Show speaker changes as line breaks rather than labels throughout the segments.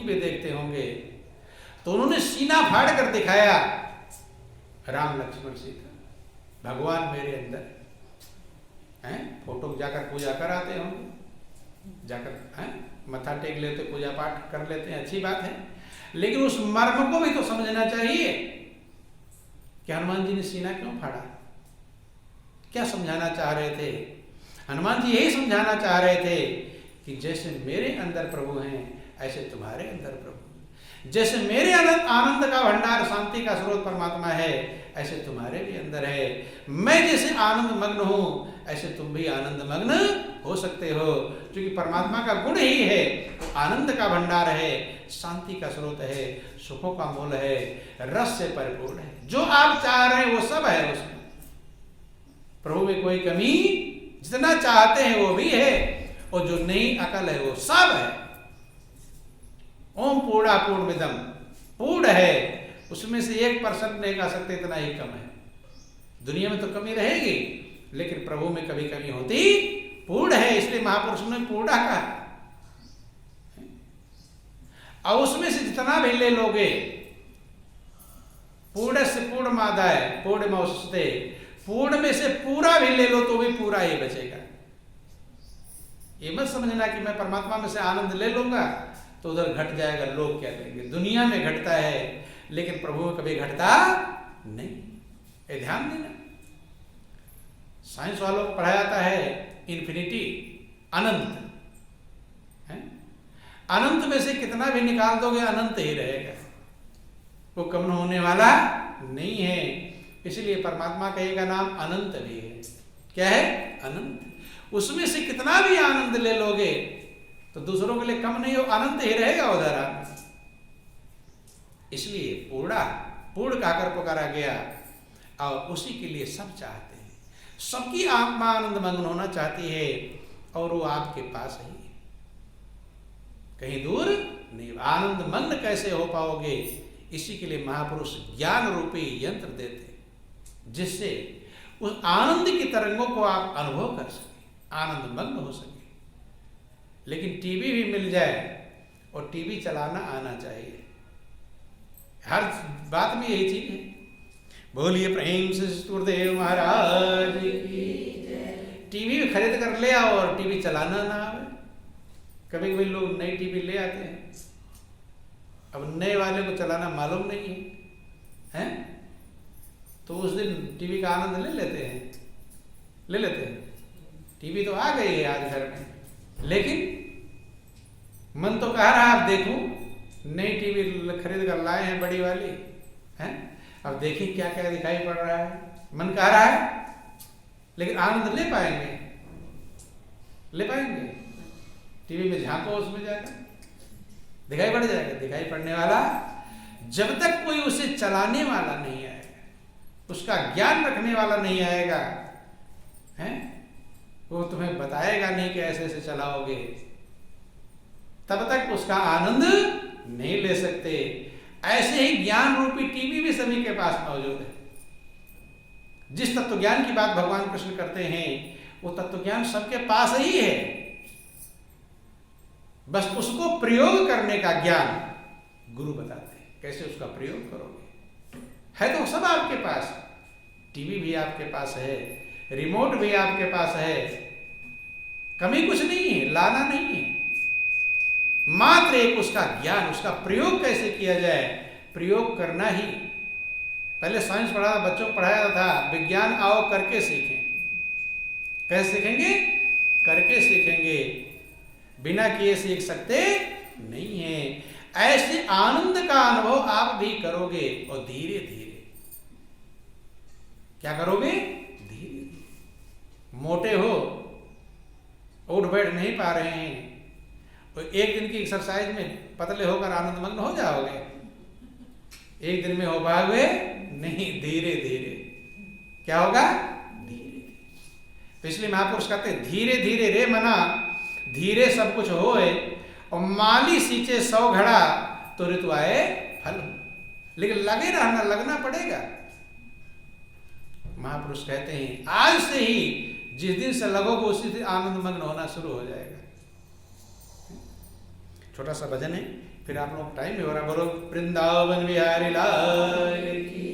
TV पे देखते होंगे, तो उन्होंने सीना फाड़ कर दिखाया, राम लक्ष्मण सीता, भगवान मेरे अंदर हैं। फोटो जाकर पूजा कर आते होंगे, जाकर हैं मत्था टेक लेते, पूजा पाठ कर लेते हैं, अच्छी बात है, लेकिन उस मर्म को भी तो समझना चाहिए कि हनुमान जी ने सीना क्यों फाड़ा, क्या समझाना चाह रहे थे। हनुमान जी यही समझाना चाह रहे थे कि जैसे मेरे अंदर प्रभु हैं ऐसे तुम्हारे अंदर प्रभु, जैसे मेरे अंदर आनंद का भंडार, शांति का स्रोत परमात्मा है, ऐसे तुम्हारे भी अंदर है। मैं जैसे आनंद मग्न हूं ऐसे तुम भी आनंद मग्न हो सकते हो, क्योंकि परमात्मा का गुण ही है, वो आनंद का भंडार है, शांति का स्रोत है, सुखों का मूल है, रस से परिपूर्ण है। जो आप चाह रहे हैं वो सब है उसमें, प्रभु में कोई कमी, जितना चाहते हैं वो भी है, और जो नहीं अकल है वो सब है। ओम पूर्णा पूर्णमिदं, पूर्ण है, उसमें से 1% नहीं कह सकते, इतना ही कम है। दुनिया में तो कमी रहेगी, लेकिन प्रभु में कभी कमी होती पूर्ण है, इसलिए महापुरुष ने पूर्णा कहा। और उसमें से जितना भी ले लोगे, पूर्ण से पूर्णमादाय पूर्णमोक्षते, पूर्ण में से पूरा भी ले लो तो भी पूरा ही बचेगा। ये मत समझना कि मैं परमात्मा में से आनंद ले लूंगा तो उधर घट जाएगा, लोग क्या करेंगे। दुनिया में घटता है, लेकिन प्रभु में कभी घटता नहीं, ये ध्यान देना। साइंस वालों को पढ़ाया जाता है इन्फिनिटी, अनंत है? अनंत में से कितना भी निकाल दोगे अनंत ही रहेगा, वो कम होने वाला नहीं है। इसलिए परमात्मा का एक नाम अनंत भी है। क्या है? अनंत। उसमें से कितना भी आनंद ले लोगे तो दूसरों के लिए कम नहीं हो, अनंत ही रहेगा उधर आप। इसलिए पूर्ण कहकर पुकारा गया, और उसी के लिए सब चाहते हैं। सबकी आत्मा आनंद मग्न होना चाहती है, और वो आपके पास ही है, कहीं दूर नहीं। आनंद मग्न कैसे हो पाओगे? इसी के लिए महापुरुष ज्ञान रूपी यंत्र देते, जिससे उस आनंद की तरंगों को आप अनुभव कर सके, आनंद मग्न हो सके। लेकिन टीवी भी मिल जाए, और टीवी चलाना आना चाहिए, हर बात में यही चीज है। बोलिए प्रेम से सतगुरुदेव महाराज की। टीवी भी खरीद कर ले आओ और टीवी चलाना ना आवे। कभी कभी लोग नई टीवी ले आते हैं, अब नए वाले को चलाना मालूम नहीं है, हैं? तो उस दिन टीवी का आनंद ले लेते हैं। टीवी तो आ गई है आज घर में, लेकिन मन तो कह रहा है आप देखो, नई टीवी खरीद कर लाए हैं बड़ी वाली, हैं? अब देखिए क्या क्या दिखाई पड़ रहा है, मन कह रहा है, लेकिन आनंद ले पाएंगे? टीवी में झांको, उसमें जाकर दिखाई पड़ जाएगा। दिखाई पड़ने वाला जब तक कोई उसे चलाने वाला नहीं आएगा, उसका ज्ञान रखने वाला नहीं आएगा, हैं? वो तुम्हें बताएगा नहीं कि ऐसे ऐसे चलाओगे, तब तक उसका आनंद नहीं ले सकते। ऐसे ही ज्ञान रूपी टीवी भी सभी के पास मौजूद है। जिस तत्व ज्ञान की बात भगवान कृष्ण करते हैं, वो तत्व ज्ञान सबके पास ही है, बस उसको प्रयोग करने का ज्ञान गुरु बताते हैं, कैसे उसका प्रयोग करोगे। है तो सब आपके पास, टीवी भी आपके पास है, रिमोट भी आपके पास है, कमी कुछ नहीं है, लाना नहीं है, मात्र एक उसका ज्ञान, उसका प्रयोग कैसे किया जाए, प्रयोग करना ही। पहले साइंस पढ़ा, बच्चों को पढ़ाया था, विज्ञान आओ करके सीखें। कैसे सीखेंगे? करके सीखेंगे, बिना किए सीख सकते नहीं है। ऐसे आनंद का अनुभव आप भी करोगे, और धीरे धीरे क्या करोगे? धीरे धीरे। मोटे हो, उठ बैठ नहीं पा रहे हैं, तो एक दिन की एक्सरसाइज में पतले होकर आनंद मग्न हो जाओगे? एक दिन में हो पाओगे नहीं, धीरे धीरे। क्या होगा? धीरे। तो इसलिए महापुरुष कहते हैं, धीरे धीरे रे मना, धीरे सब कुछ होए, और माली सींचे 100 घड़ा, तो ऋतु आए फल। लेकिन लगे रहना, लगना पड़ेगा। महापुरुष कहते हैं, आज से ही जिस दिन से लगोगे उसी दिन आनंद मग्न होना शुरू हो जाएगा। छोटा सा भजन है, फिर आप लोग टाइम भी हो रहा, बोलो वृंदावन बिहारी लाल की,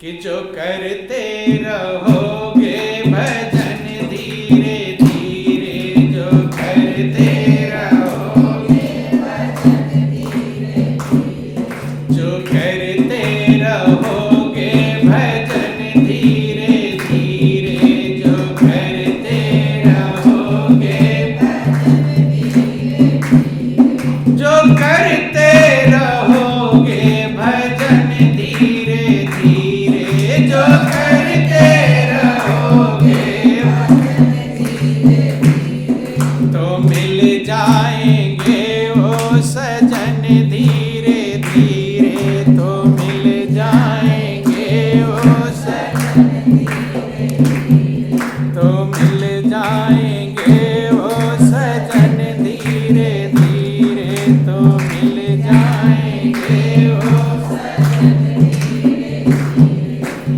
कि जो करते रहोगे भजन धीरे धीरे, जो करते रहोगे भजन धीरे धीरे, जो करते रहोगे भजन धीरे धीरे, जो करते रहोगे भजन धीरे धीरे, जो करते रहोगे भजन धीरे धीरे, जो करते रहोगे भजन धीरे धीरे, तो मिल जाएंगे वो सजन धीरे धीरे, तो मिल जाएंगे वो सजन धीरे धीरे, तो मिल जाएंगे वो सजन धीरे धीरे, तो मिल जाएंगे वो सजन धीरे धीरे,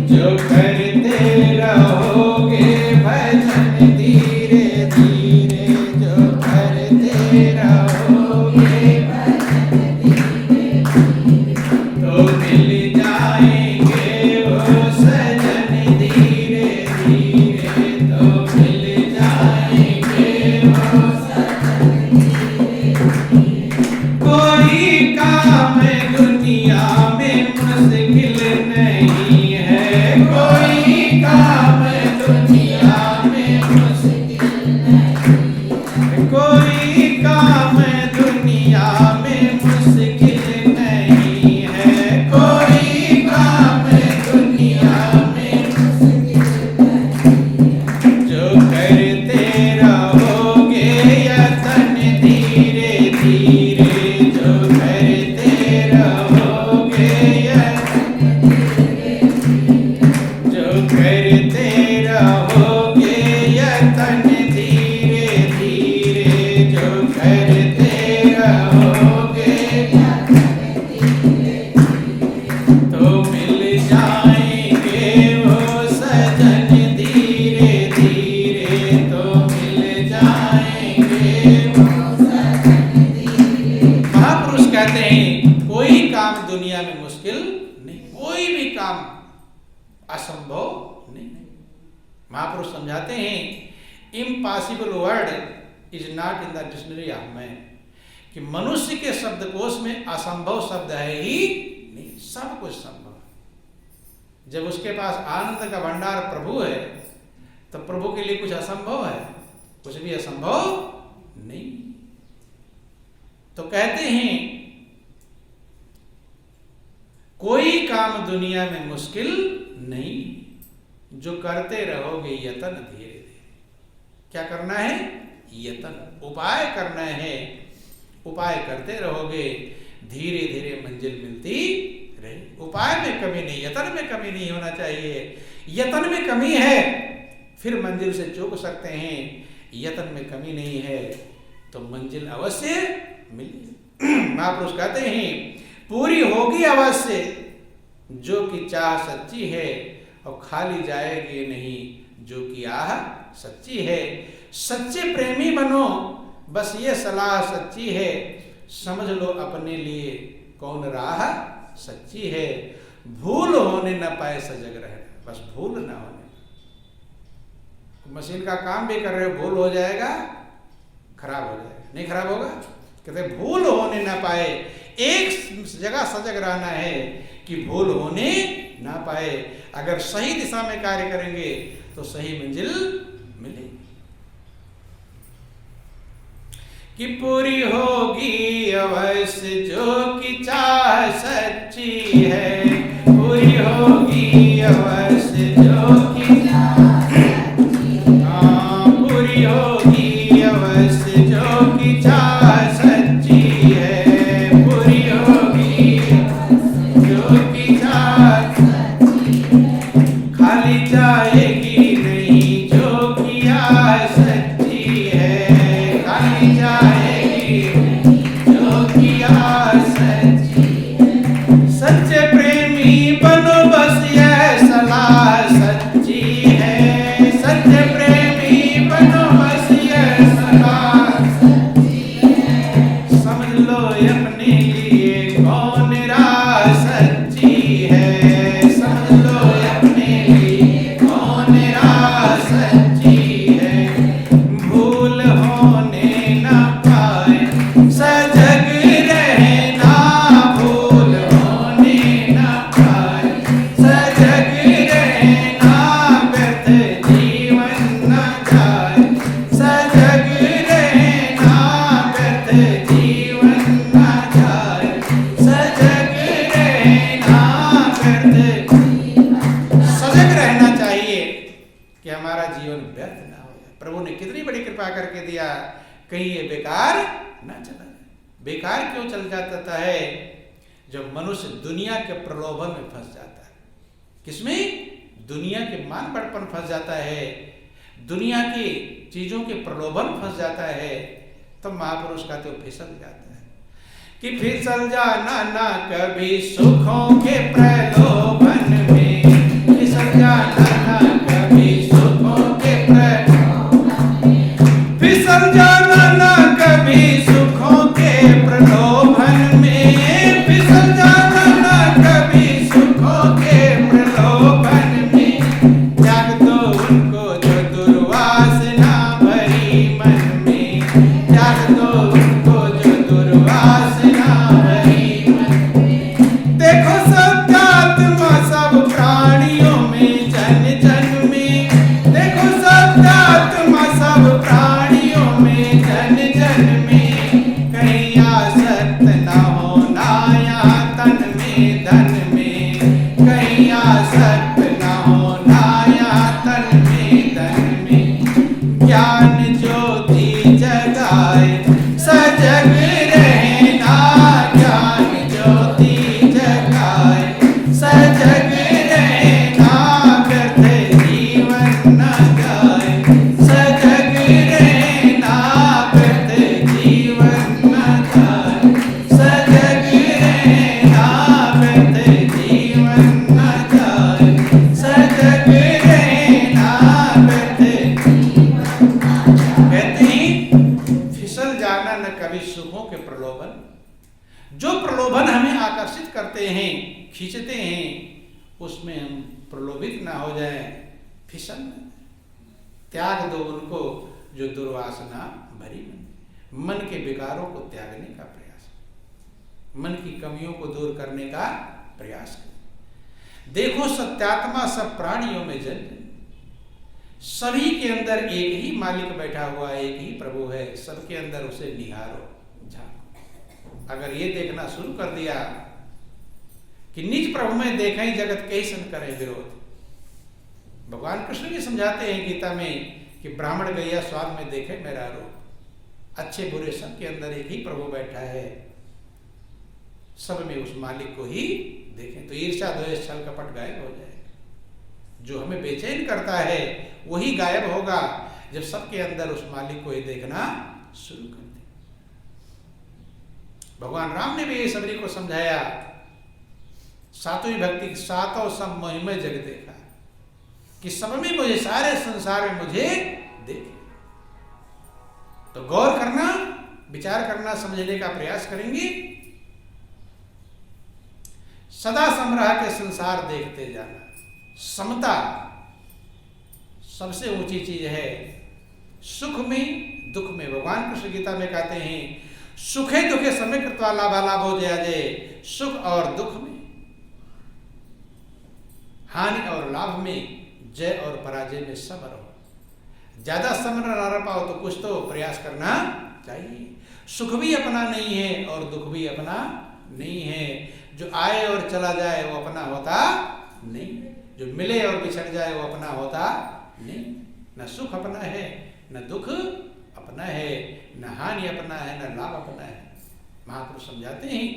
जो करते रहोगे भजन धीरे धीरे, जो करते रहोगे भजन धीरे धीरे, तो मिल जाएंगे वो सजन धीरे धीरे, तो मिल जाएंगे वो सजन धीरे धीरे। कोई काम दुनिया में मुश्किल नहीं है, कोई काम दुनिया में मुश्किल नहीं है, कोई काम दुनिया में मुश्किल नहीं है, कोई काम दुनिया में मुश्किल नहीं है, जो करते रहोगे यतन धीरे धीरे, जो करते रहोगे यतन धीरे धीरे, जो करते रहोगे यतन धीरे धीरे, जो करते रहोगे यतन धीरे धीरे, तो मिल जाएंगे वो सजन धीरे धीरे, तो मिल जाएंगे वो सजन धीरे। महापुरुष कहते हैं कोई काम दुनिया में मुश्किल नहीं, कोई भी काम असंभव नहीं। महापुरुष समझाते हैं impossible word is not in the dictionary of man, कि मनुष्य के शब्दकोश में असंभव शब्द है ही नहीं, सब कुछ संभव है। जब उसके पास आनंद का भंडार प्रभु है, तो प्रभु के लिए कुछ असंभव है? कुछ भी असंभव नहीं। तो कहते हैं कोई काम दुनिया में मुश्किल नहीं, जो करते रहोगे यतन धीरे धीरे। क्या करना है? यतन, उपाय करना है। उपाय करते रहोगे, धीरे धीरे मंजिल मिलती रहे। उपाय में कमी नहीं, यतन में कमी नहीं होना चाहिए। यतन में कमी है फिर मंजिल से चूक सकते हैं, यतन में कमी नहीं है तो मंजिल अवश्य मिलेगी। महापुरुष कहते हैं पूरी होगी अवश्य जो कि चाह सच्ची है, और खाली जाएगी नहीं जो कि आह सच्ची है। सच्चे प्रेमी बनो, बस ये सलाह सच्ची है, समझ लो अपने लिए कौन राह सच्ची है। भूल होने न पाए सजग रहे, बस भूल ना होने। मशीन का काम भी कर रहे हो, भूल हो जाएगा, खराब हो जाएगा। नहीं खराब होगा? कहते भूल होने न पाए, एक जगह सजग रहना है कि भूल होने ना पाए। अगर सही दिशा में कार्य करेंगे तो सही मंजिल मिलेगी। कि पूरी होगी अवश्य जो कि चाह सच्ची है, पूरी होगी अवश्य जो कि चाह सच्ची है, पूरी होगी अवश्य जो कि चाह सच्ची है, पूरी होगी जो कि चाह सच्ची है। खाली जाएगी नहीं जो कि आह सच्ची है, खाली जाएगी जो कि आह सच्ची है। सच्चे प्रेमी बनो, बस यह सलाह प्रभु ने कितनी बड़ी कृपा करके दिया, कहीं ये बेकार ना चला जाए। बेकार क्यों चल जाता है? जब मनुष्य दुनिया के प्रलोभन में फंस जाता है। किसमें? दुनिया के मान बड़पन फंस जाता है, दुनिया की चीजों के प्रलोभन फंस जाता है, तब महापुरुष का तो फिसल जाता है कि फिसल जाना ना कभी सुखों के प्रलोभन में, फिसल जाना ना कभी सुखों के प्रलोभन में, फिसल जाना ना कभी सुखों के प्रलोभन में, फिसल जाना ना कभी सुखों के प्रलोभन में। त्याग दो उनको जो दुर्वासना भरी मन में, त्याग दो उनको जो दुर्वासना भरी मन में। देखो सत्यात्मा सब प्राणियों में जन जन में, देखो सत्यात्मा सब प्राणियों में जन जन में। कहीं आसक्त ना होना यहाँ तन में धन में, कहीं आसक्त ना होना यहाँ तन में धन में। ज्ञान ज्योति जगाए सजग रहना, ज्ञान ज्योति जगाए सजग रहना, व्यर्थ जीवन न जाए सजग रहना, व्यर्थ जीवन न जाए सजग रहना, व्यर्थ जीवन न जाए सजग रहना, व्यर्थ कहते हैं फिसल जाना न कभी सुखों के प्रलोभन। जो प्रलोभन हमें आकर्षित करते हैं, खींचते हैं, उसमें हम प्रलोभित ना हो जाएं, फिसल न जाएं। त्याग दो उनको जो दुर्वासना भरी मन, मन के विकारों को त्यागने का प्रयास, मन की कमियों को दूर करने का प्रयास करें। देखो सत्यात्मा सब प्राणियों में जन जन, सभी के अंदर एक ही मालिक बैठा हुआ है, एक ही प्रभु है, सबके अंदर उसे निहारो झांको। अगर ये देखना शुरू कर दिया कि निज प्रभु में देखें जगत कैसन करे विरोध। भगवान कृष्ण भी समझाते हैं गीता में कि ब्राह्मण गैया स्वाद में देखे मेरा रूप। अच्छे बुरे सब के अंदर एक ही प्रभु बैठा है, सब में उस मालिक को ही देखें तो ईर्ष्या द्वेष छल कपट गायब हो जाएगा। जो हमें बेचैन करता है वही गायब होगा जब सबके अंदर उस मालिक को ही देखना शुरू कर दे। भगवान राम ने भी ये सबरी को समझाया, सातवीं भक्ति की सातों सब महिमा जग देखा, कि सब में मुझे, सारे संसार में मुझे देखे। तो गौर करना, विचार करना, समझने का प्रयास करेंगे। सदा समरह के संसार देखते जाना, समता सबसे ऊंची चीज है। सुख में दुख में, भगवान कृष्ण गीता में कहते हैं सुखे दुखे समय कृत्वा लाभालाभो जया जय। सुख और दुख में, हानि और लाभ में, जय और पराजय में सब्र हो। ज्यादा सब्र ना रह पाओ तो कुछ तो प्रयास करना चाहिए। सुख भी अपना नहीं है और दुख भी अपना नहीं है। जो आए और चला जाए वो अपना होता नहीं, जो मिले और बिछड़ जाए वो अपना होता नहीं। न सुख अपना है, न दुख अपना है, न हानि अपना है, न लाभ अपना है। महापुरुष समझाते हैं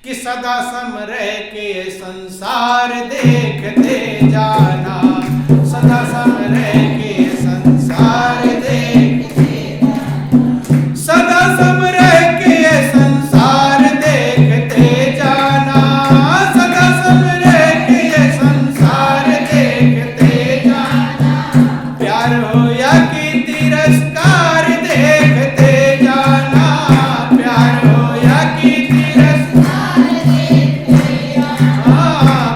कि सदा सम रह के संसार देखते जाना, सदा सम रह के संसार देखते जाना, सदा सम रह के संसार देखते जाना, सदा सम रह के संसार देखते जाना। प्यार हो या कि तिरस्कार देखते जाना, प्यार हो या कि तिरस्कार देखते जाना,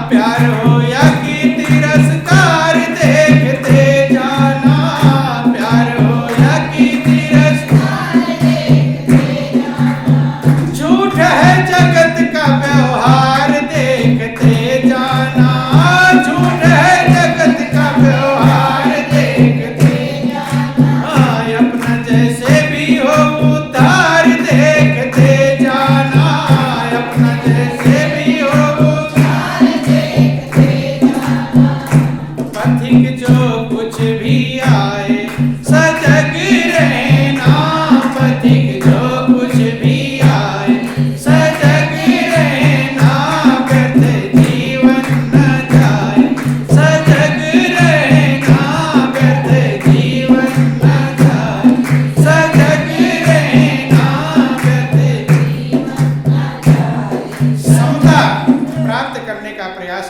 प्यार हो या कि तिरस्कार देखते जाना।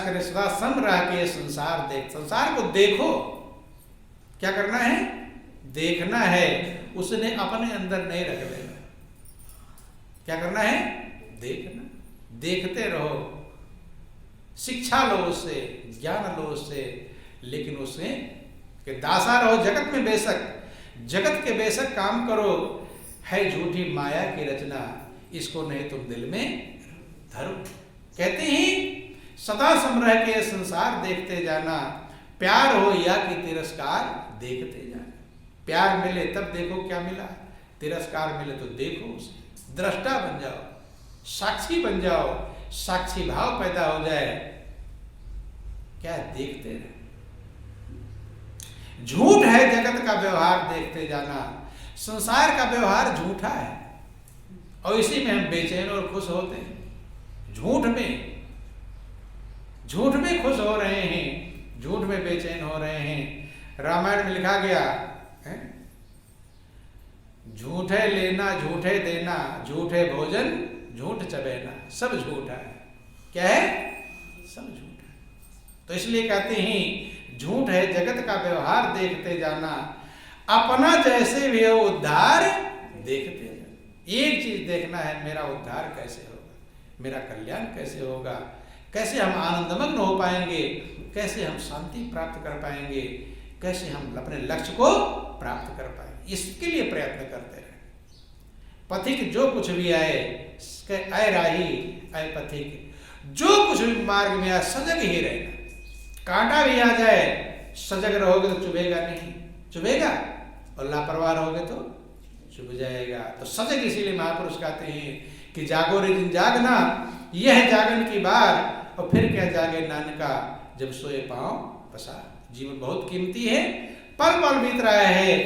करें, सदा सम रह के संसार देख, संसार को देखो। क्या करना है? देखना है, उसने अपने अंदर नहीं रख लेना। क्या करना है? देखना, देखते रहो, शिक्षा लो उससे, ज्ञान लो उससे, लेकिन उससे कि दासा रहो जगत में बेशक, जगत के बेशक काम करो, है झूठी माया की रचना, इसको नहीं तुम दिल में धरो। कहते ही सदा समरह के संसार देखते जाना, प्यार हो या कि तिरस्कार देखते जाना। प्यार मिले तब देखो क्या मिला, तिरस्कार मिले तो देखो उसे, दृष्टा बन जाओ, साक्षी बन जाओ, साक्षी भाव पैदा हो जाए। क्या देखते रहे? झूठ है जगत का व्यवहार देखते जाना, संसार का व्यवहार झूठा है और इसी में हम बेचैन और खुश होते हैं। झूठ में खुश हो रहे हैं, झूठ में बेचैन हो रहे हैं। रामायण में लिखा गया है, झूठे लेना झूठे देना, झूठे भोजन झूठ चबेना, सब झूठा है। क्या है? सब झूठा है। तो इसलिए कहते हैं झूठ है जगत का व्यवहार देखते जाना, अपना जैसे भी हो उद्धार देखते जाना। एक चीज देखना है, मेरा उद्धार कैसे होगा, मेरा कल्याण कैसे होगा, कैसे हम आनंदमग्न हो पाएंगे, कैसे हम शांति प्राप्त कर पाएंगे, कैसे हम अपने लक्ष्य को प्राप्त कर पाएंगे, इसके लिए प्रयत्न करते रहे। पथिक जो कुछ भी आए, अय राही अय पथिक, जो कुछ भी मार्ग में आए सजग ही रहना। कांटा भी आ जाए, सजग रहोगे तो चुभेगा नहीं, चुभेगा, और लापरवाह रहोगे तो चुभ जाएगा। तो सजग इसीलिए महापुरुष कहते हैं कि जागो रे दिन जागना, यह जागन की बार, और फिर क्या जागे नानका, जब सोए पांव पसार। जीवन बहुत कीमती है, पल पल बीत रहा है,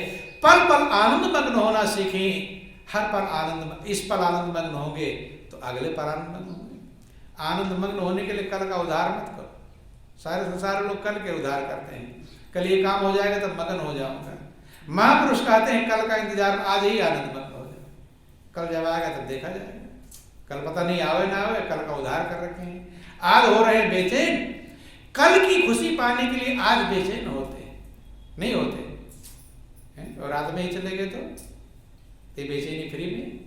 पल पल आनंद मग्न होना सीखें। हर पल आनंद, इस पल आनंद मग्न होंगे तो अगले पल आनंद मग्न होंगे। आनंद मग्न होने के लिए कल का उधार मत करो। सारे संसार लोग कल के उधार करते हैं, कल ये काम हो जाएगा तब मगन हो जाऊंगा। महापुरुष कहते हैं कल का इंतजार, आज ही आनंद मग्न हो जाए, कल जब आएगा तब देखा जाएगा। कल पता नहीं आवे ना आवे, कल का उधार कर रखे हैं। आज हो रहे हैं बेचैन, कल की खुशी पाने के लिए आज बेचैन होते नहीं होते हैं? और रात में ही चले गए तो बेचैनी फ्री में,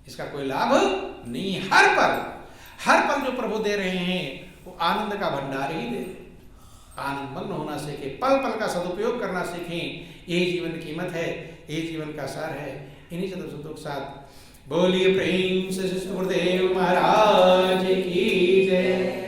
इसका कोई लाभ नहीं। हर पल जो प्रभु दे रहे हैं वो आनंद का भंडार ही दे रहे। आनंद मग्न होना सीखें, पल पल का सदुपयोग करना सीखें। यही जीवन की कीमत है, यही जीवन का सार है। इन्हीं चतुर्थ के साथ बोलिए प्रेम से गुरुदेव महाराज की जय।